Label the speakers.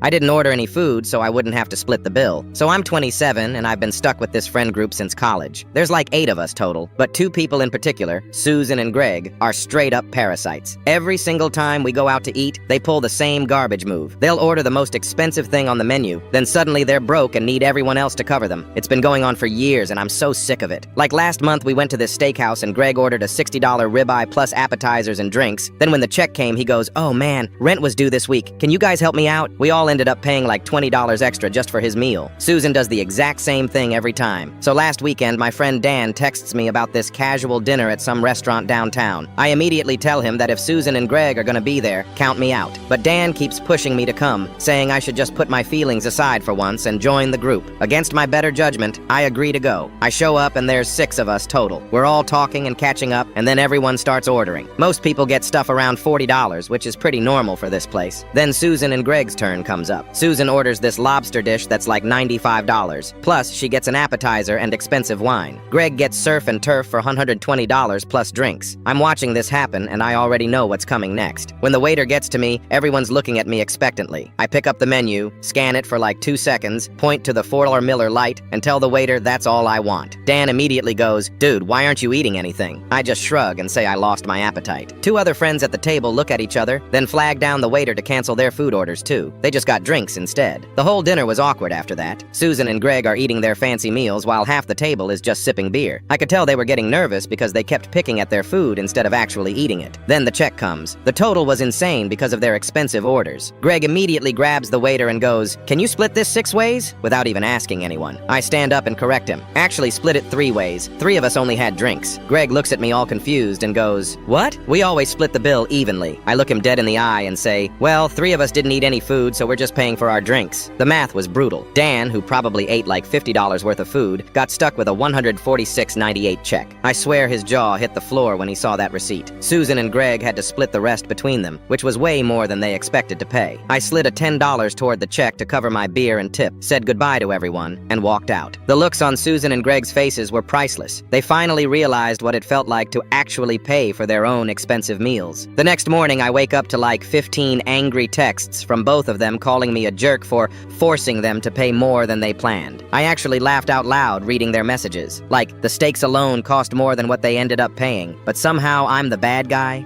Speaker 1: I didn't order any food, so I wouldn't have to split the bill. So I'm 27, and I've been stuck with this friend group since college. There's like 8 of us total, but 2 people in particular, Susan and Greg, are straight-up parasites. Every single time we go out to eat, they pull the same garbage move. They'll order the most expensive thing on the menu, then suddenly they're broke and need everyone else to cover them. It's been going on for years, and I'm so sick of it. Like last month, we went to this steakhouse, and Greg ordered a $60 ribeye plus appetizers and drinks. Then when the check came, he goes, "Oh man, rent was due this week. Can you guys help me out?" We all ended up paying like $20 extra just for his meal. Susan does the exact same thing every time. So last weekend, my friend Dan texts me about this casual dinner at some restaurant downtown. I immediately tell him that if Susan and Greg are gonna be there, count me out. But Dan keeps pushing me to come, saying I should just put my feelings aside for once and join the group. Against my better judgment, I agree to go. I show up and there's 6 of us total. We're all talking and catching up, and then everyone starts ordering. Most people get stuff around $40, which is pretty normal for this place. Then Susan and Greg's turn comes up. Susan orders this lobster dish that's like $95. Plus, she gets an appetizer and expensive wine. Greg gets surf and turf for $120 plus drinks. I'm watching this happen, and I already know what's coming next. When the waiter gets to me, everyone's looking at me expectantly. I pick up the menu, scan it for like 2 seconds, point to the $4 Miller Lite, and tell the waiter that's all I want. Dan immediately goes, "Dude, why aren't you eating anything?" I just shrug and say I lost my appetite. 2 other friends at the table look at each other, then flag down the waiter to cancel their food orders too. They just got drinks instead. The whole dinner was awkward after that. Susan and Greg are eating their fancy meals while half the table is just sipping beer. I could tell they were getting nervous because they kept picking at their food instead of actually eating it. Then the check comes. The total was insane because of their expensive orders. Greg immediately grabs the waiter and goes, "Can you split this 6 ways?" without even asking anyone. I stand up and correct him. Actually split it 3 ways. 3 of us only had drinks. Greg looks at me all confused and goes, "What? We always split the bill evenly." I look him dead in the eye and say, "Well, 3 of us didn't eat any food, so we're just paying for our drinks." The math was brutal. Dan, who probably ate like $50 worth of food, got stuck with a $146.98 check. I swear his jaw hit the floor when he saw that receipt. Susan and Greg had to split the rest between them, which was way more than they expected to pay. I slid a $10 toward the check to cover my beer and tip, said goodbye to everyone, and walked out. The looks on Susan and Greg's faces were priceless. They finally realized what it felt like to actually pay for their own expensive meals. The next morning, I wake up to like 15 angry texts from both of them calling me a jerk for forcing them to pay more than they planned. I actually laughed out loud reading their messages. Like, the steaks alone cost more than what they ended up paying, but somehow I'm the bad guy.